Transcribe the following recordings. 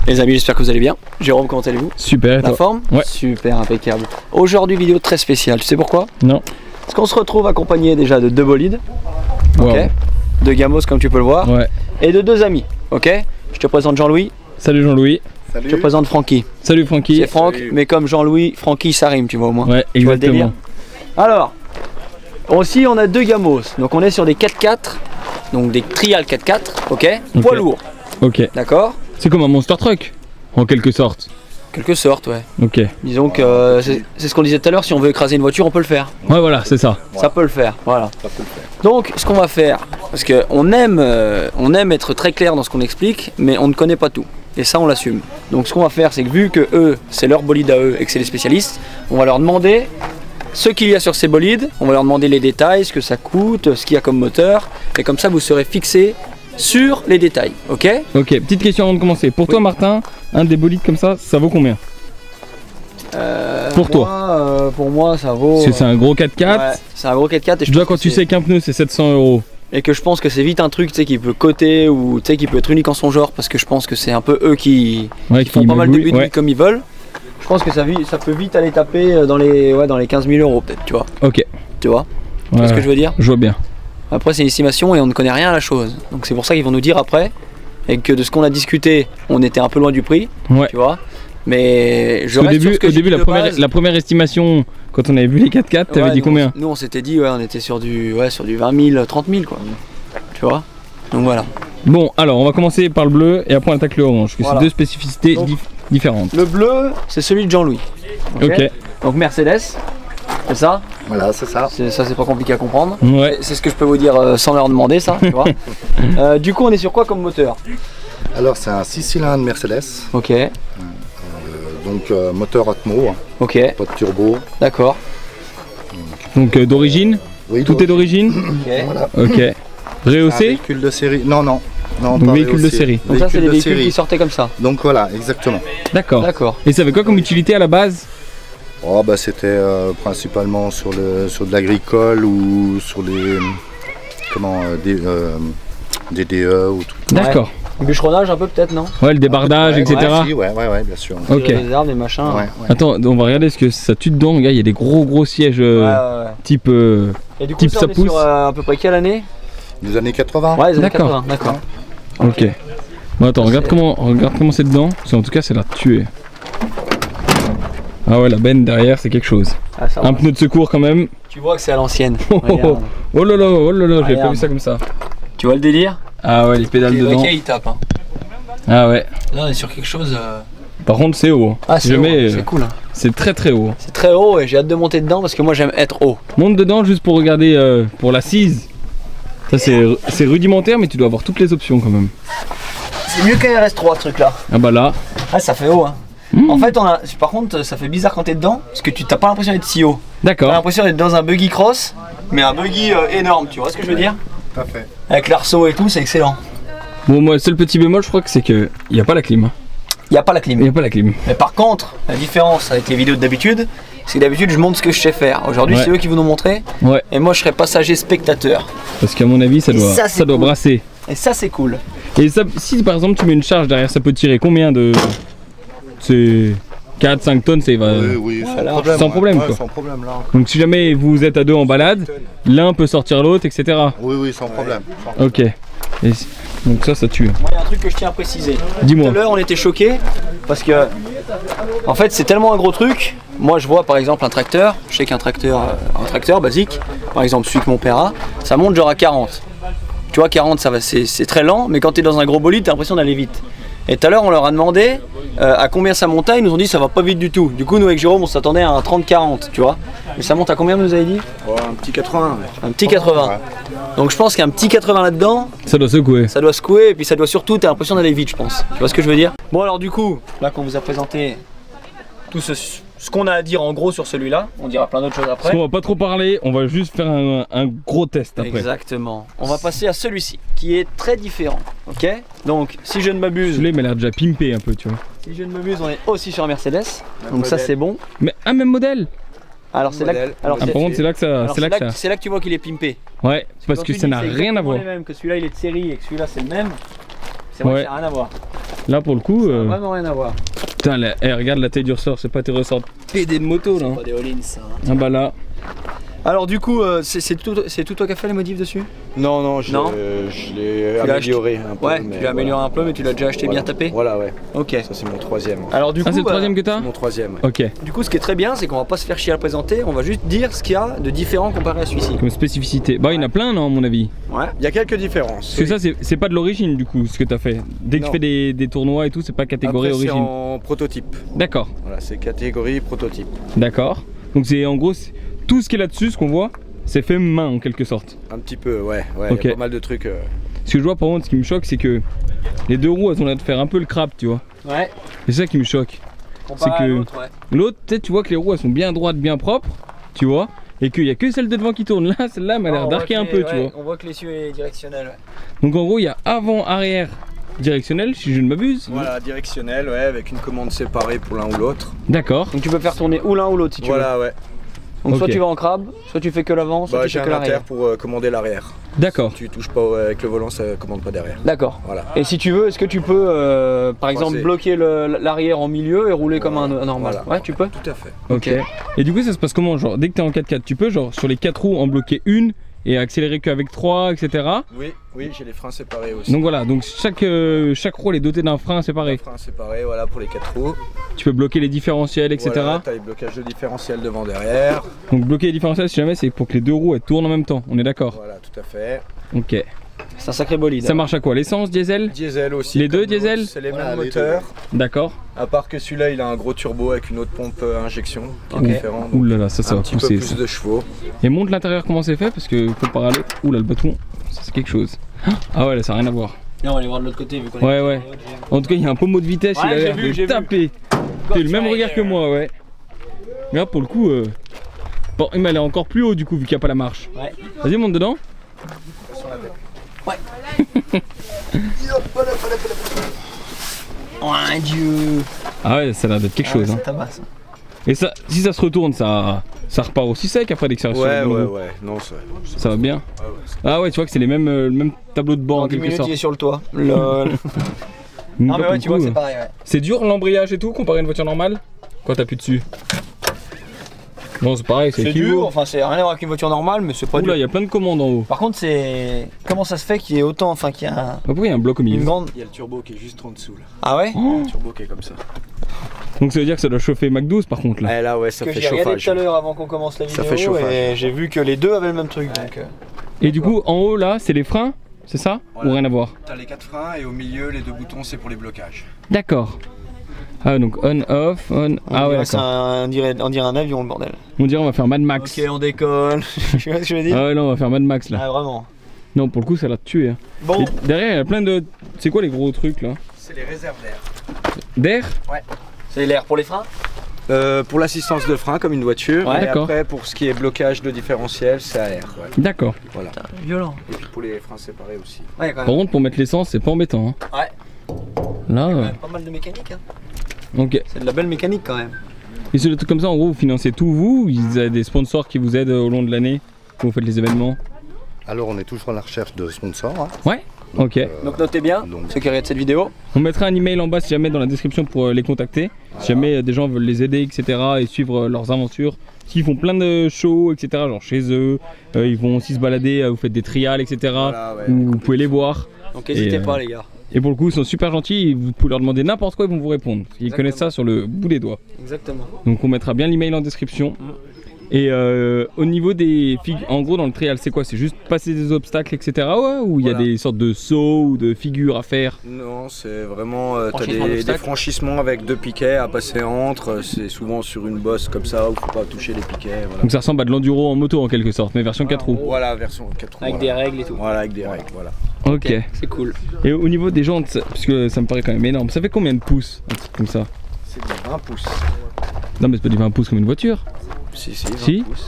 Les amis, j'espère que vous allez bien. Jérôme, comment allez-vous? Super, et La toi? forme? Ouais. Super, impeccable. Aujourd'hui, vidéo très spéciale. Tu sais pourquoi? Non. Parce qu'on se retrouve accompagné déjà de 2 bolides. Wow. Ok. De Gamos, comme tu peux le voir. Ouais. Et de 2 amis. Ok. Je te présente Jean-Louis. Salut Jean-Louis. Je te présente Francky. Salut Francky. C'est Franck, mais comme Jean-Louis, Francky, ça rime, tu vois au moins. Ouais, Tu vois le délire? exactement. Alors, aussi on a 2 Gamos. Donc on est sur des 4x4. Donc des trial 4x4. Ok. Poids lourd. Ok. D'accord. C'est comme un monster truck, en quelque sorte. Quelque sorte, ouais. Ok. Disons que c'est ce qu'on disait tout à l'heure, si on veut écraser une voiture, on peut le faire. Ouais, voilà, c'est ça. Ça peut le faire, voilà. Donc, ce qu'on va faire, parce qu'on aime être très clair dans ce qu'on explique, mais on ne connaît pas tout. Et ça, on l'assume. Donc, ce qu'on va faire, c'est que vu que eux, c'est leur bolide à eux et que c'est les spécialistes, on va leur demander ce qu'il y a sur ces bolides, on va leur demander les détails, ce que ça coûte, ce qu'il y a comme moteur, et comme ça, vous serez fixés sur les détails, ok? Ok, petite question avant de commencer. Pour toi, Martin, un des bolides comme ça vaut combien? Pour toi? Pour moi, ça vaut. Parce que c'est un gros 4x4. Ouais, c'est un gros 4x4 et je Déjà, pense quand que tu sais qu'un pneu c'est 700 €. et que je pense que c'est vite un truc, tu sais, qui peut coter ou tu sais, qui peut être unique en son genre, parce que je pense que c'est un peu eux qui font pas mal de buts comme ils veulent. Je pense que ça peut vite aller taper dans les 15 000 € peut-être, tu vois. Ok. Tu vois ce que je veux dire? Je vois bien. Après, c'est une estimation et on ne connaît rien à la chose. Donc c'est pour ça qu'ils vont nous dire après, et que de ce qu'on a discuté, on était un peu loin du prix, Ouais. tu vois. Mais je Au reste sur début, ce que j'ai dit de base. la première estimation, quand on avait vu les 4x4, t'avais dit nous, combien? Nous on s'était dit, on était sur du 20 000, 30 000 quoi. Tu vois. Donc voilà. Bon, alors on va commencer par le bleu et après on attaque le orange, que Voilà. c'est deux spécificités Donc, différentes. Le bleu, c'est celui de Jean-Louis. Ok. Donc Mercedes, c'est ça? Voilà, c'est ça. Ça c'est pas compliqué à comprendre. Ouais. C'est ce que je peux vous dire sans leur demander ça, tu vois. Du coup on est sur quoi comme moteur? Alors, c'est un 6 cylindres Mercedes, Ok, donc moteur Atmo, hein, ok, pas de turbo. d'accord. Donc d'origine? Oui, Tout est d'origine? Ok. Voilà. Ok. Un Rehaussé? véhicule de série. Non, Donc pas véhicule de rehaussé. série. Donc ça c'est les de véhicules série. qui sortaient comme ça. Donc voilà, exactement. D'accord. D'accord. Et ça avait quoi comme utilité à la base? Oh, bah, c'était principalement sur de l'agricole ou sur des DE ou tout. D'accord. Du bûcheronnage un peu peut-être, non? Ouais, le débardage, Ouais, etc. Ouais, bien sûr. Ok. Des arbres, des machins. Ouais, ouais. Attends, on va regarder ce que ça tue dedans. Regarde, il y a des gros sièges Ouais. type. Et du coup Type ça, ça on est pousse. sur à peu près quelle année? Des années 80. Ouais, les années D'accord. 80, d'accord. Ok. Bon, attends, regarde comment c'est dedans. Parce qu'en tout cas, c'est la tuer. Ah ouais, la benne derrière, c'est quelque chose. Ah, ça va. Un pneu de secours quand même. Tu vois que c'est à l'ancienne. Oh, Regarde. oh là là, j'avais pas Regarde. vu ça comme ça. Tu vois le délire? Ah ouais, les pédales dedans. Ok, il tape. Hein. Ah ouais. Là on est sur quelque chose. Par contre, c'est haut. Ah Si c'est jamais, haut, c'est cool. Hein. c'est très haut. C'est très haut et j'ai hâte de monter dedans parce que moi j'aime être haut. Monte dedans juste pour regarder pour l'assise. Ça c'est rudimentaire, mais tu dois avoir toutes les options quand même. C'est mieux qu'un RS3 ce truc là. Ah bah là. Ah ça fait haut hein. En fait par contre ça fait bizarre quand t'es dedans parce que tu t'as pas l'impression d'être si haut. T'as D'accord. l'impression d'être dans un buggy cross mais un buggy énorme, tu vois ce que je veux dire? Tout à fait. Avec l'arceau et tout c'est excellent. Bon, moi, le seul petit bémol, je crois que c'est que il y a pas la clim. Il n'y a pas la Il y clim. a pas la clim. Mais par contre la différence avec les vidéos d'habitude c'est que d'habitude je montre ce que je sais faire. Aujourd'hui Ouais. c'est eux qui vont nous montrer Ouais. et moi je serai passager spectateur. Parce qu'à mon avis, ça Et doit, ça, c'est doit cool. brasser. Et ça c'est cool. Et ça, si par exemple tu mets une charge derrière, ça peut tirer combien de. C'est 4-5 tonnes, ça va. Oui, Sans problème, ouais, quoi. Sans problème, là. Donc si jamais vous êtes à deux en balade, l'un peut sortir l'autre, etc. Oui, sans problème. Ok. Donc ça tue. Moi, il y a un truc que je tiens à préciser. Dis-moi. Tout à l'heure, on était choqués parce que, en fait, c'est tellement un gros truc. Moi, je vois par exemple un tracteur. Je sais qu'un tracteur basique, par exemple celui que mon père a, ça monte genre à 40. Tu vois, 40, ça va, c'est très lent, mais quand tu es dans un gros bolide, tu as l'impression d'aller vite. Et tout à l'heure, on leur a demandé à combien ça montait. Ils nous ont dit ça va pas vite du tout. Du coup, nous avec Jérôme, on s'attendait à un 30-40, tu vois. Mais ça monte à combien, vous nous avez dit? Un petit 80. Un petit 80. Donc je pense qu'un petit 80 là-dedans, Ça doit secouer. ça doit secouer et puis ça doit surtout, t'as l'impression d'aller vite je pense. Tu vois ce que je veux dire? Bon alors du coup, là qu'on vous a présenté tout ce qu'on a à dire en gros sur celui-là, on dira plein d'autres choses Parce après. qu'on va pas trop parler, on va juste faire un gros test après. Exactement. On va passer à celui-ci qui est très différent. Ok? Donc si je ne m'abuse, Celui-là, il m'a l'air déjà pimpé un peu, tu vois. si je ne m'abuse, on est aussi sur un Mercedes. Donc ça c'est bon. Mais un même modèle. Alors c'est là, Ah, par contre, c'est là que ça. alors, C'est là que ça. c'est là que tu vois qu'il est pimpé. Ouais, parce Quand que tu ça dis n'a c'est rien à exactement voir. les mêmes, que celui-là il est de série et que celui-là c'est le même. C'est vrai Ouais. que ça n'a rien à voir. Là pour le coup, Vraiment rien à voir. putain, regarde la taille du ressort, c'est pas tes ressorts PD de moto là. Pas des all-in ça. Ah bah là, Alors du coup, c'est tout toi qui as fait les modifs dessus? Non, je Non. l'ai l'as amélioré un peu. Ouais, mais tu l'as amélioré voilà. un peu mais tu l'as déjà acheté Voilà. bien tapé? Voilà, ouais. Ok. Ça, c'est mon troisième. Alors du coup, ah c'est le troisième que t'as? Mon troisième. Ouais. Ok, Du coup, ce qui est très bien, c'est qu'on va pas se faire chier à le présenter, on va juste dire ce qu'il y a de différent comparé à celui-ci. comme spécificité. Bah il y en a plein non à mon avis. Ouais. Il y a quelques différences. Parce que ça c'est pas de l'origine du coup ce que t'as fait. Dès que Non. tu fais des tournois et tout, c'est pas catégorie Après, c'est origine. en prototype. D'accord, Voilà, c'est catégorie prototype. d'accord. Donc c'est en gros tout ce qui est là-dessus, ce qu'on voit, c'est fait main en quelque sorte. Un petit peu, ouais. Ok. Il y a pas mal de trucs. Ce que je vois par contre, ce qui me choque, c'est que les deux roues elles ont l'air de faire un peu le crap, tu vois. Ouais. C'est ça qui me choque. Comparé C'est à que- l'autre, ouais. L'autre, peut-être tu vois que les roues elles sont bien droites, bien propres, tu vois, et qu'il y a que celle de devant qui tourne. Là, celle-là, elle m'a l'air On voit d'arquer que un les- peu, tu ouais, vois. On voit que l'essieu est directionnel. Ouais. Donc en gros, il y a avant, arrière, directionnel, si je ne m'abuse. Voilà, directionnel, ouais, avec une commande séparée pour l'un ou l'autre. D'accord. Donc tu peux faire tourner ou l'un ou l'autre si tu veux. Voilà, ouais. Donc soit Ok. tu vas en crabe, soit tu fais que l'avant, soit Bah, tu j'ai fais que un inter l'arrière. pour commander l'arrière. D'accord. Tu touches pas avec le volant, ça commande pas derrière. D'accord. Voilà. Et si tu veux, est-ce que tu peux par exemple Croiser. bloquer l'arrière en milieu et rouler comme un normal? Voilà. Ouais, tu peux. Tout à fait. Ok. Et du coup, ça se passe comment? Genre, dès que t'es en 4x4, tu peux, genre, sur les 4 roues, en bloquer une et accélérer qu'avec 3, etc. Oui, j'ai les freins séparés aussi. Donc voilà, donc chaque roue elle est dotée d'un frein séparé. Freins séparés, voilà, pour les 4 roues. Tu peux bloquer les différentiels, etc. Voilà, t'as les blocages de différentiel devant, derrière. Donc bloquer les différentiels, si jamais, c'est pour que les deux roues elles tournent en même temps. On est d'accord? Voilà, tout à fait. Ok. C'est un sacré bolide. Ça marche à quoi? L'essence, diesel? Diesel aussi. Les deux comme l'autre, diesel c'est les Voilà, mêmes les moteurs. D'accord. À part que celui-là, il a un gros turbo avec une autre pompe injection qui est Ok. différent. donc Ouh là là, ça un va petit peu pousser. plus Ça. de chevaux. Et montre l'intérieur comment c'est fait parce que comparé à l'autre. Ouh là, le bâton, ça c'est quelque chose. Ah ouais, là ça n'a rien à voir. Non, on va aller voir de l'autre côté vu qu'on Ouais, ouais. En tout cas, il y a un pommeau de vitesse, Ouais, il a j'ai l'air vu, de j'ai vu. taper. Tu le même regard que moi, ouais. Mais là, pour le coup, bon, il m'a l'air encore plus haut du coup, vu qu'il n'y a pas la marche. Ouais. Vas-y, monte dedans. Oh un dieu. Ah ouais, ça a l'air d'être quelque chose. Ça Hein. tabasse. Et ça, si ça se retourne, ça repart aussi sec après dès que ça reste sur Ouais, le ouais, boulot. ouais. Non, ça. Ça va bien. Ah ouais, tu vois que c'est les mêmes, le même tableau de bord En en 10 quelque minutes, sorte. il est sur le toit. Lol. Non, mais Pour ouais, le tu vois coup, que c'est pareil. Ouais. c'est dur l'embrayage et tout comparé à une voiture normale quand t'appuies dessus. Non, c'est pareil, c'est C'est équivalent. dur, enfin, c'est rien à voir avec une voiture normale, mais c'est pas Oula, dur. il y a plein de commandes en haut. Par contre, c'est. Comment ça se fait qu'il y ait autant. Enfin, qu'il y a Ah, pourquoi il y a un bloc au milieu? une grande. Il y a le turbo qui est juste en dessous là. Ah ouais? Le turbo qui est comme ça. Donc ça veut dire que ça doit chauffer Mac 12 par contre là. Eh là, ouais, ça Que fait j'ai regardé chauffage. tout à l'heure avant qu'on commence la Ça vidéo fait chauffage. et j'ai vu que les deux avaient le même truc. Donc, Et du coup en haut là c'est les freins, c'est ça? Voilà. Ou rien à voir? T'as les 4 freins et au milieu, les 2 boutons, c'est pour les blocages. D'accord. Ah donc on, off, on. Ah ouais c'est d'accord. on dirait un avion le bordel. On dirait on va faire Mad Max. Ok, on décolle. Tu vois ce que je veux dire? Ah ouais là on va faire Mad Max là. Ah, vraiment. Non pour le coup ça l'a tué. Hein. Bon, Et derrière il y a plein de. C'est quoi les gros trucs là? C'est les réserves d'air. D'air? c'est l'air pour les freins? Pour l'assistance de frein, comme une voiture. Ouais. Et D'accord. après, pour ce qui est blocage de différentiel, c'est à air. Ouais. D'accord. Voilà. Violent. Et puis pour les freins séparés aussi. Ouais, quand Par même. contre pour mettre l'essence c'est pas embêtant. Hein. Ouais. Là. Quand même pas mal de mécanique. Hein. Ok. C'est de la belle mécanique quand même. Et sur des trucs comme ça en gros vous financez tout vous? Vous avez des sponsors qui vous aident au long de l'année quand vous faites les événements? Alors on est toujours à la recherche de sponsors. Hein. Ouais. Ok. Donc notez bien, donc- ceux qui regardent cette vidéo. On mettra un email en bas si jamais dans la description pour les contacter. Si jamais des gens veulent les aider, etc. et suivre leurs aventures. S'ils font plein de shows, etc. Genre chez eux, ils vont aussi se balader, vous faites des trials, etc. Voilà, ouais, où vous pouvez les voir. Donc n'hésitez Et, pas les gars. Et pour le coup, ils sont super gentils. Et vous pouvez leur demander n'importe quoi, ils vont vous répondre. Ils Exactement. connaissent ça sur le bout des doigts. Exactement. Donc on mettra bien l'email en description. Et au niveau des figures, en gros dans le trial, c'est quoi? C'est juste passer des obstacles, etc. Ouais, ou il y a Voilà. des sortes de sauts ou de figures à faire? Non, c'est vraiment. T'as Franchissement des d'obstacles. franchissements avec 2 piquets à passer entre. C'est souvent sur une bosse comme ça où faut pas toucher les piquets. Voilà, Donc ça ressemble à de l'enduro en moto en quelque sorte, mais version 4 roues. Voilà, version 4 roues. Avec voilà. des règles et tout. Voilà, avec des règles, voilà. Ok. C'est cool. Et au niveau des jantes, parce que ça me paraît quand même énorme, ça fait combien de pouces un truc comme ça? C'est du 20 pouces. Non mais c'est pas du 20 pouces comme une voiture. Si, 20 Si. pouces.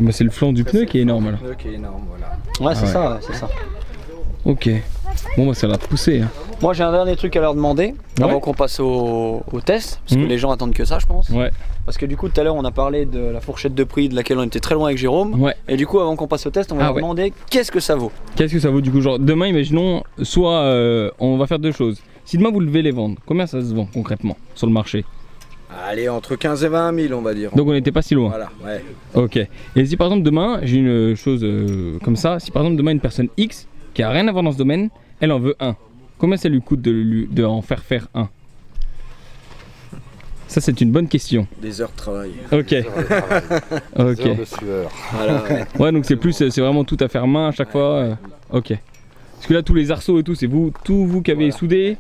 Mais c'est le flanc du pneu qui est énorme là. Le pneu qui est énorme, voilà. Ouais, c'est ouais. ça, c'est ça. Ok. Bon bah ça l'a poussé. Hein. Moi j'ai un dernier truc à leur demander avant Ouais. qu'on passe au test, parce que les gens attendent que ça je pense. Ouais. Parce que du coup tout à l'heure on a parlé de la fourchette de prix de laquelle on était très loin avec Jérôme. Ouais. Et du coup avant qu'on passe au test on va leur demander qu'est-ce que ça vaut. Qu'est-ce que ça vaut du coup? Genre demain imaginons, soit on va faire deux choses. Si demain vous devez les vendre, combien ça se vend concrètement sur le marché? Allez, entre 15 et 20 000 on va dire. Donc on n'était pas si loin. Voilà, ouais. Ok. Et si par exemple demain, j'ai une chose comme ça, si par exemple demain une personne X qui a rien à voir dans ce domaine, elle en veut un. Combien ça lui coûte de en faire un? Ça c'est une bonne question. Des heures de travail. Ok. Ok. Des heures de sueur. Voilà, ouais. Ouais, donc c'est plus, c'est vraiment tout à faire main à chaque fois. Ok. Parce que là tous les arceaux et tout, c'est vous qui avez soudé.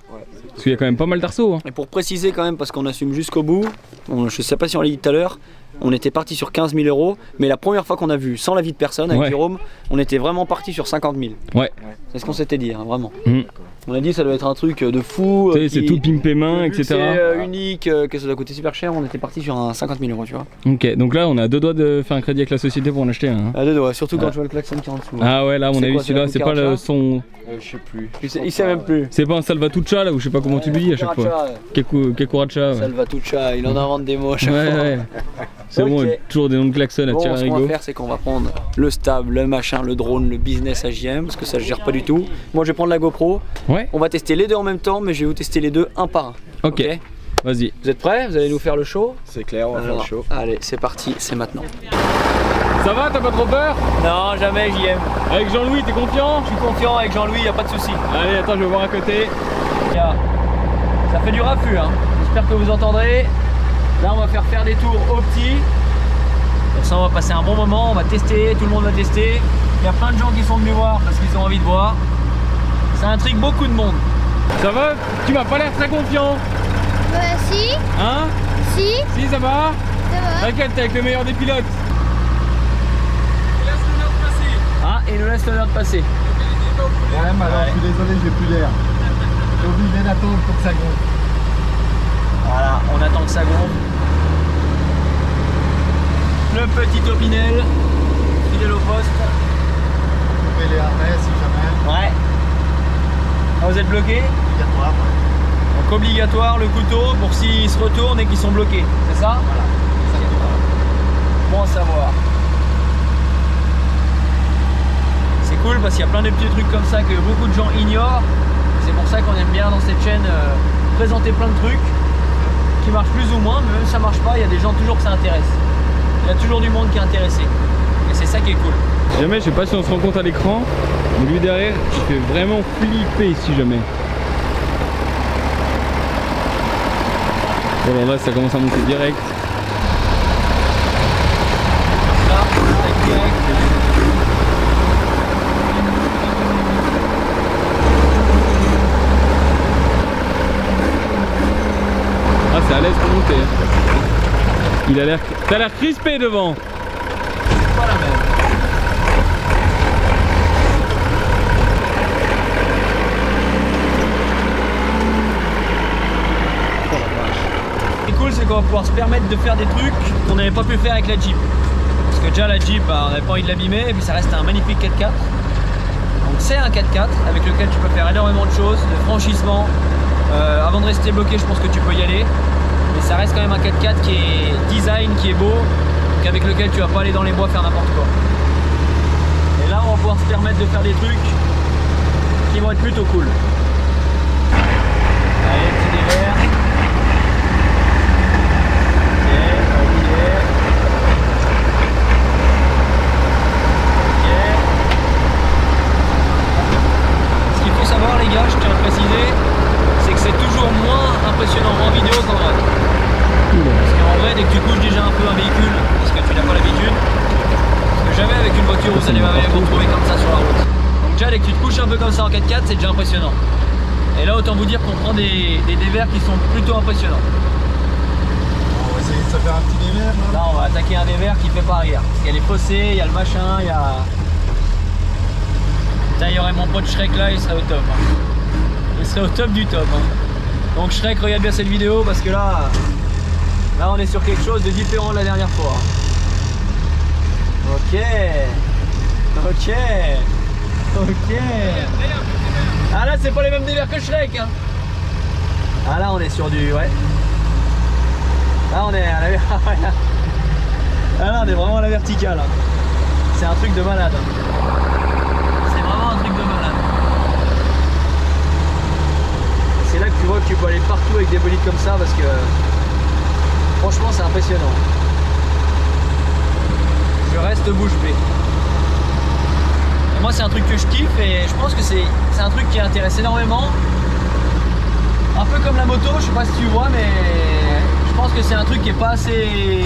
Parce qu'il y a quand même pas mal d'arceaux. Hein. Et pour préciser quand même, parce qu'on assume jusqu'au bout, je sais pas si on l'a dit tout à l'heure, on était parti sur 15 000 €, mais la première fois qu'on a vu, sans l'avis de personne, avec Jérôme, on était vraiment parti sur 50 000. Ouais. C'est ce qu'on s'était dit, hein, vraiment. Mmh. On a dit ça doit être un truc de fou. C'est tout pimpé main, etc. C'est unique, que ça doit coûter super cher, on était parti sur un 50 000 €, tu vois. Ok, donc là on a deux doigts de faire un crédit avec la société pour en acheter un. Hein. À deux doigts, surtout quand je vois le klaxon qui est en dessous. Ah ouais, là on a vu celui-là, c'est pas le son. Je sais plus. Il sait même plus. C'est pas un Salvatrucha là, ou je sais pas comment tu le dis à chaque fois. Kekuracha. Ouais. Salvatrucha, il en invente des mots à chaque fois. Ouais. C'est bon, toujours des noms de klaxon à Bon, tirer à ce qu'on va rigo. faire, c'est qu'on va prendre le stable, le machin, le drone, le business AJM, parce que ça je gère pas du tout. Moi je vais prendre la GoPro. Ouais. On va tester les deux en même temps, mais je vais vous tester les deux un par un. Ok. Vas-y. Vous êtes prêts? Vous allez nous faire le show? C'est clair, on va faire le show. Allez, c'est parti, c'est maintenant. Ça va, t'as pas trop peur? Non, jamais JM. Avec Jean-Louis, t'es confiant? Je suis confiant avec Jean-Louis, y a pas de souci. Allez, attends, je vais voir à côté. Ça fait du raffut, hein. J'espère que vous entendrez. Là, on va faire des tours au petit. Comme ça, on va passer un bon moment, on va tester, tout le monde va tester. Il y a plein de gens qui sont venus voir parce qu'ils ont envie de voir. Ça intrigue beaucoup de monde. Ça va? Tu m'as pas l'air très confiant. Si, Hein? Si, ça va? ça va. T'inquiète, t'es avec le meilleur des pilotes. Ah, et nous laisse l'honneur de passer. Ouais, mais alors je suis désolé, j'ai plus d'air. J'ai obligé d'attendre pour que ça gonfle. Voilà, on attend que ça gonfle. Le petit Opinel, fidèle au poste. Couper les harnais si jamais. Ouais. Ah, vous êtes bloqué? Obligatoire. Donc obligatoire le couteau pour s'ils se retournent et qu'ils sont bloqués, c'est ça? Voilà. Bon à savoir. C'est cool parce qu'il y a plein de petits trucs comme ça que beaucoup de gens ignorent. C'est pour ça qu'on aime bien dans cette chaîne présenter plein de trucs qui marchent plus ou moins, mais même si ça marche pas, il y a des gens toujours que ça intéresse. Il y a toujours du monde qui est intéressé. Et c'est ça qui est cool. Si jamais, je sais pas si on se rend compte à l'écran, mais lui derrière, il fait vraiment flipper si jamais. Bon, alors là, ça commence à monter direct. Là, tac, direct. Ah, c'est à l'aise pour monter. Il a l'air. T'as l'air crispé devant. Pas la même. Ce qui est cool, c'est qu'on va pouvoir se permettre de faire des trucs qu'on n'avait pas pu faire avec la Jeep. Parce que déjà la Jeep, on n'avait pas envie de l'abîmer, et puis ça reste un magnifique 4x4. Donc c'est un 4x4 avec lequel tu peux faire énormément de choses, de franchissement. Avant de rester bloqué, je pense que tu peux y aller. Mais ça reste quand même un 4x4 qui est design, qui est beau, donc avec lequel tu vas pas aller dans les bois faire n'importe quoi. Et là on va pouvoir se permettre de faire des trucs qui vont être plutôt cool. Allez, petit dévers. Ce qu'il faut savoir les gars, je tiens à préciser, c'est que c'est toujours moins impressionnant en vidéo qu'en vrai. Parce qu'en vrai, dès que tu couches déjà un peu un véhicule, parce que tu n'as pas l'habitude, parce que jamais avec une voiture vous allez vous retrouver comme ça sur la route. Donc déjà dès que tu te couches un peu comme ça en 4x4, c'est déjà impressionnant. Et là autant vous dire qu'on prend des dévers qui sont plutôt impressionnants. On va essayer de se faire un petit dévers là. Là on va attaquer un dévers qui fait pas arrière. Parce qu'il y a les fossés, il y a le machin, il y a... Putain, il y aurait mon pote Shrek là, il serait au top. Hein. Il serait au top du top. Hein. Donc Shrek, regarde bien cette vidéo parce que là on est sur quelque chose de différent de la dernière fois. Ok. Ok. Ok. Ah là c'est pas les mêmes délires que Shrek hein. Ah là on est sur du... ouais. Là on est à la... ah là on est vraiment à la verticale hein. C'est un truc de malade. C'est vraiment un truc de malade. C'est là que tu vois que tu peux aller partout avec des bolides comme ça parce que franchement c'est impressionnant. Je reste bouche bée. Et moi c'est un truc que je kiffe et je pense que c'est un truc qui intéresse énormément. Un peu comme la moto, je sais pas si tu vois mais je pense que c'est un truc qui est pas assez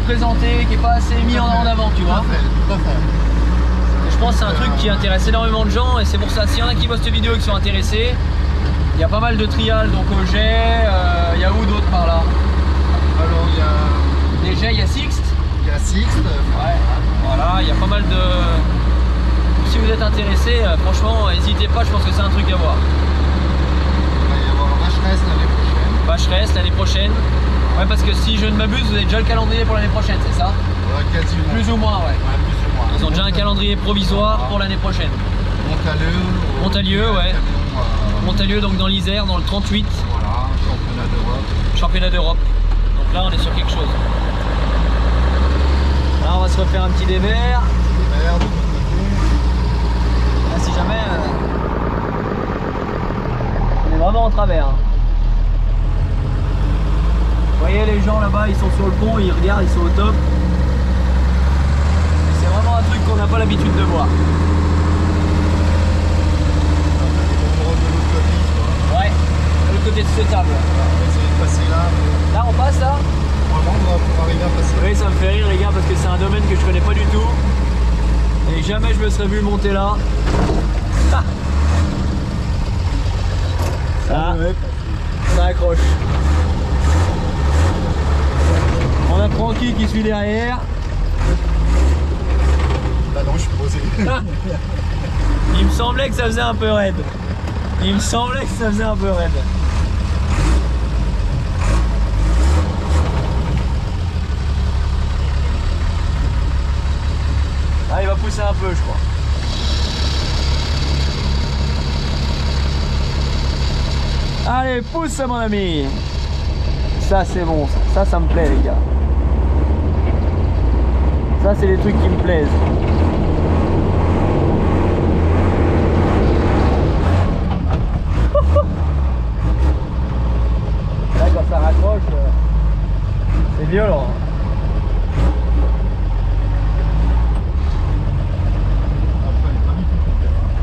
présenté, qui est pas assez mis en avant, tu vois. Et je pense que c'est un truc qui intéresse énormément de gens et c'est pour ça, s'il y en a qui voient cette vidéo et qui sont intéressés, il y a pas mal de trials, donc Auger, il y a où d'autres par là? Alors il y a... Déjà il y a Sixte. Il y a Sixte. Ouais, voilà, il y a pas mal de... Si vous êtes intéressé, franchement, n'hésitez pas, je pense que c'est un truc à voir. Il va y avoir Vacheresse l'année prochaine. Vacheresse l'année prochaine. Ouais, parce que si je ne m'abuse, vous avez déjà le calendrier pour l'année prochaine, c'est ça? Ouais, quasiment. Plus ou moins, ouais. Plus ou moins. Ils ont déjà un calendrier provisoire pour l'année prochaine. Montalieu. Montalieu, ouais. Montalieu, donc dans l'Isère, dans le 38. Voilà, championnat d'Europe. Championnat d'Europe. Donc là, on est sur quelque chose. Là, on va se refaire un petit dévers. Merde. Là, si jamais... on est vraiment en travers. Hein. Vous voyez les gens là-bas, ils sont sur le pont, ils regardent, ils sont au top. C'est vraiment un truc qu'on n'a pas l'habitude de voir. Ouais, de l'autre côté de cette table. On va essayer de passer là. Là on passe là? Pour arriver à passer. Oui, ça me fait rire les gars parce que c'est un domaine que je connais pas du tout. Et jamais je me serais vu monter là. Ah ça accroche. On a Francky qui suit derrière. Là non, je suis posé. Il me semblait que ça faisait un peu raide. Il me semblait que ça faisait un peu raide. Ah, il va pousser un peu, je crois. Allez, pousse mon ami. Ça c'est bon, ça me plaît les gars. Ça c'est les trucs qui me plaisent. Là quand ça raccroche, c'est violent.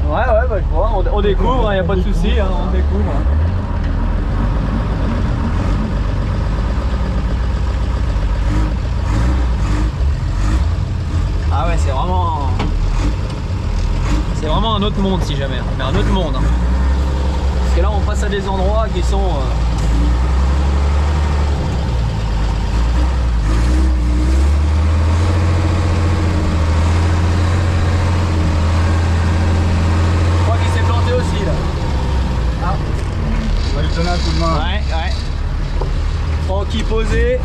Ouais bah je vois, on découvre, il n'y a pas de souci, hein, on découvre. Ah ouais, c'est vraiment un autre monde si jamais, mais un autre monde. Hein. Parce que là on passe à des endroits qui sont... Je crois qu'il s'est planté aussi là. Ah. On va lui donner un coup de main. Ouais. Francky posé.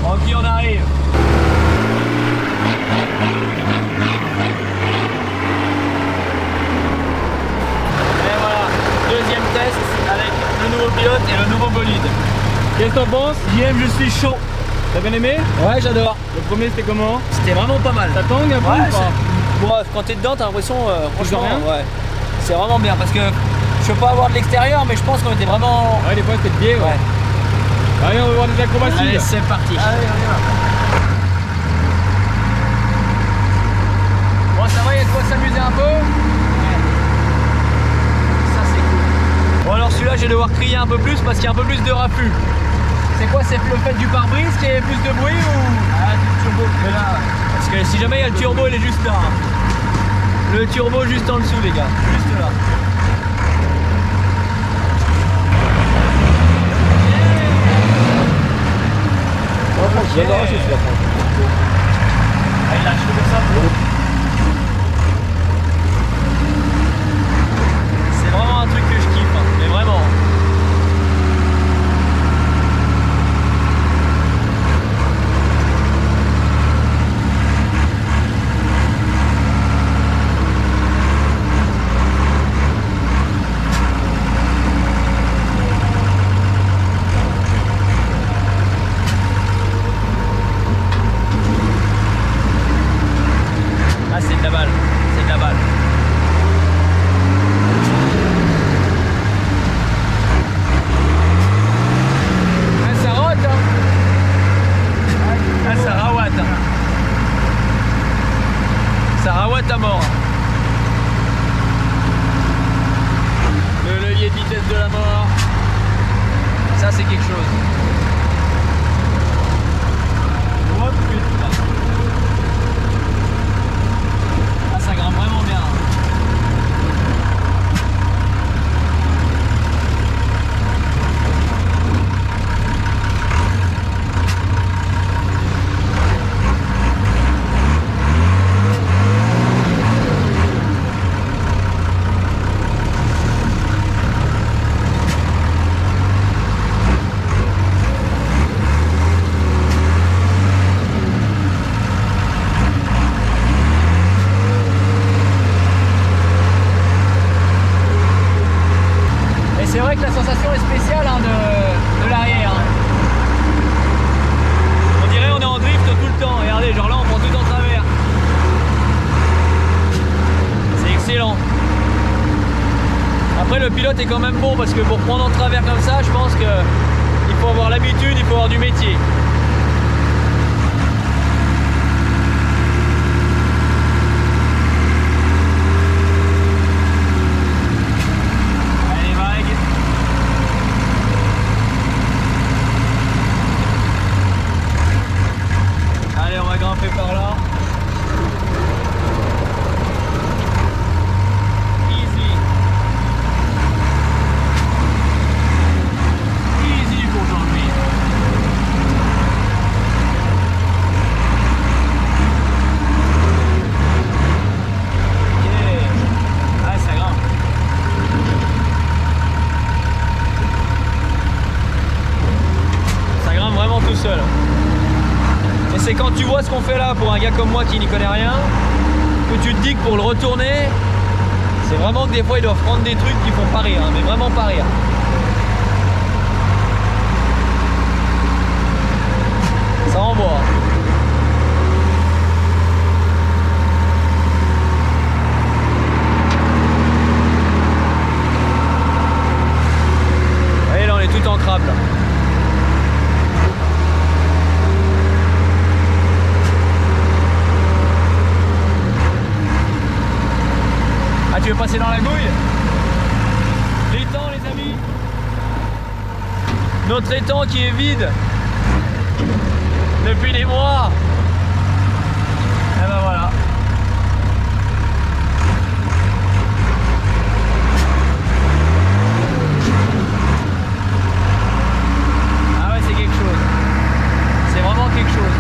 Francky, on arrive. Et voilà, deuxième test avec le nouveau pilote et le nouveau bolide. Qu'est-ce que t'en penses? JM, je suis chaud. T'as bien aimé? Ouais, j'adore. Le premier c'était comment? C'était vraiment pas mal. Ça tangue un peu Ouais, ou pas? bon, quand t'es dedans, t'as l'impression, franchement, rien ouais, c'est vraiment bien parce que je peux pas avoir de l'extérieur, mais je pense qu'on était vraiment... Ouais, des fois c'était de biais, ouais. Allez, on va voir des acrobaties. Allez, c'est parti. Allez, on y va. Bon, ça va, il y a de quoi s'amuser un peu. Ouais. Ça, c'est cool. Bon, alors celui-là, je vais devoir crier un peu plus parce qu'il y a un peu plus de raffus. C'est quoi? C'est le fait du pare-brise qui est plus de bruit ou... Ah, du turbo. Mais là, parce que si jamais il y a le turbo, il est juste là. Hein. Le turbo juste en dessous, les gars. Juste là. J'adore celui-là. Allez, lâche comme ça. C'est vraiment un truc que je kiffe, hein, mais vraiment. balle. C'est de la balle. Ah, ça rote, hein. Ah, ça rawate. Ça rawate à mort. Le levier de vitesse de la mort. Ça, c'est quelque chose. Hop, putain. Ah, ça grimpe vraiment bien. C'est vrai que la sensation est spéciale hein, de l'arrière. Hein. On dirait on est en drift tout le temps. Regardez, genre là on prend tout en travers. C'est excellent. Après le pilote est quand même bon parce que pour prendre en travers comme ça, je pense qu'il faut avoir l'habitude, il faut avoir du métier. Par là. Easy. Easy pour Jean-Louis. Yeah. Ah, ça grimpe. Ça grimpe vraiment tout seul. Et c'est quand tu vois ce qu'on fait là pour un gars comme moi qui n'y connaît rien, que tu te dis que pour le retourner, c'est vraiment que des fois ils doivent prendre des trucs qui font pas rire, hein, mais vraiment pas rire. Ça envoie. Et là on est tout en crabe là. Ah, tu veux passer dans la gouille? L'étang les amis. Notre étang qui est vide depuis des mois. Et ben voilà. Ah ouais, c'est quelque chose. C'est vraiment quelque chose.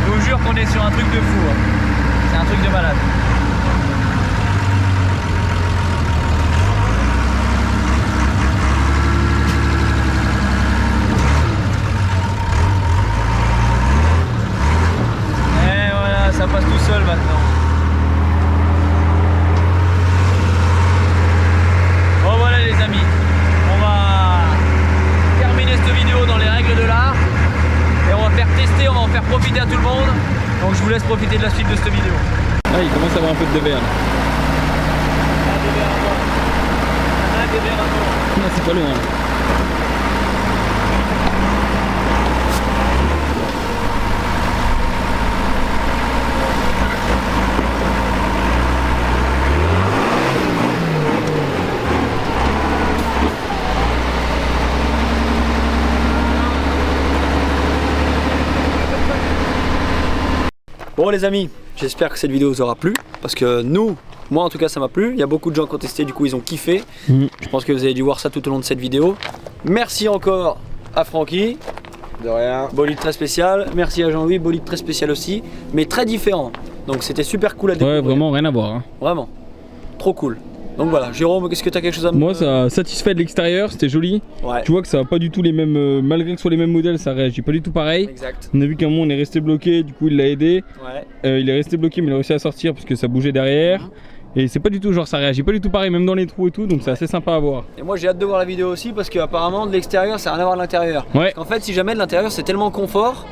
Je vous jure qu'on est sur un truc de fou. Hein. C'est un truc de malade. Et voilà, ça passe tout seul maintenant. Bon voilà les amis, on va terminer cette vidéo dans les règles de l'art. Et on va faire tester, on va en faire profiter à tout le monde. Donc je vous laisse profiter de la suite de cette vidéo. Ah, il commence à avoir un peu de dévers. Un dévers à mort. Un dévers à mort. Non, c'est pas loin. Bon les amis, j'espère que cette vidéo vous aura plu, parce que moi en tout cas ça m'a plu, il y a beaucoup de gens qui ont testé, du coup ils ont kiffé. Je pense que vous avez dû voir ça tout au long de cette vidéo. Merci encore à Francky. De rien. Bolide très spécial. Merci à Jean-Louis, bolide très spécial aussi, mais très différent. Donc c'était super cool à découvrir. Ouais, vraiment rien à voir. Hein. Vraiment, trop cool. Donc voilà, Jérôme, qu'est-ce que tu as quelque chose à me dire? Moi, ça a satisfait de l'extérieur, c'était joli. Ouais. Tu vois que ça va pas du tout les mêmes, malgré que ce soit les mêmes modèles, ça réagit pas du tout pareil. Exact. On a vu qu'à un moment on est resté bloqué, du coup il l'a aidé. Ouais. Il est resté bloqué, mais il a réussi à sortir parce que ça bougeait derrière. Et c'est pas du tout genre, ça réagit pas du tout pareil, même dans les trous et tout, donc c'est assez sympa à voir. Et moi j'ai hâte de voir la vidéo aussi parce qu'apparemment de l'extérieur ça n'a rien à voir de l'intérieur. Ouais. En fait si jamais de l'intérieur c'est tellement confort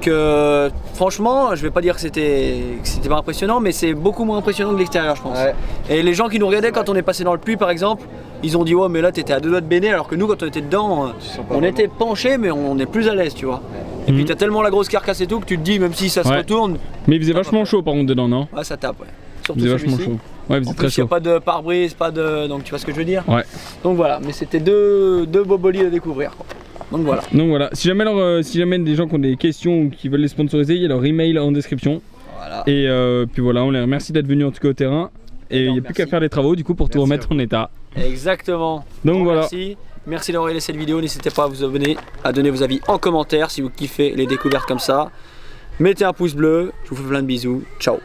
Donc franchement, je vais pas dire que c'était pas impressionnant, mais c'est beaucoup moins impressionnant que l'extérieur, je pense. Ouais. Et les gens qui nous regardaient quand on est passé dans le puits par exemple, ils ont dit ouais mais là t'étais à 2 doigts de béné, alors que nous quand on était dedans, on était penchés mais on est plus à l'aise, tu vois. Et puis t'as tellement la grosse carcasse et tout que tu te dis même si ça se retourne, Mais il faisait vachement chaud par contre dedans, non? ouais, ça tape, ouais. Il Surtout faisait vachement celui-ci. chaud. Ouais, il faisait En très plus, il n'y a chaud. pas de pare-brise, pas de. Donc tu vois ce que je veux dire? Ouais. Donc voilà, mais c'était deux beaux bolides à découvrir, quoi. Donc voilà. Donc voilà, si jamais des gens qui ont des questions ou qui veulent les sponsoriser, il y a leur email en description. Voilà. Et puis voilà, on les remercie d'être venus en tout cas au terrain. Et il n'y a plus qu'à faire les travaux du coup pour tout Merci remettre à en état. Exactement. Donc Bon, voilà. Merci d'avoir regardé cette vidéo. N'hésitez pas à vous abonner, à donner vos avis en commentaire si vous kiffez les découvertes comme ça. Mettez un pouce bleu. Je vous fais plein de bisous. Ciao.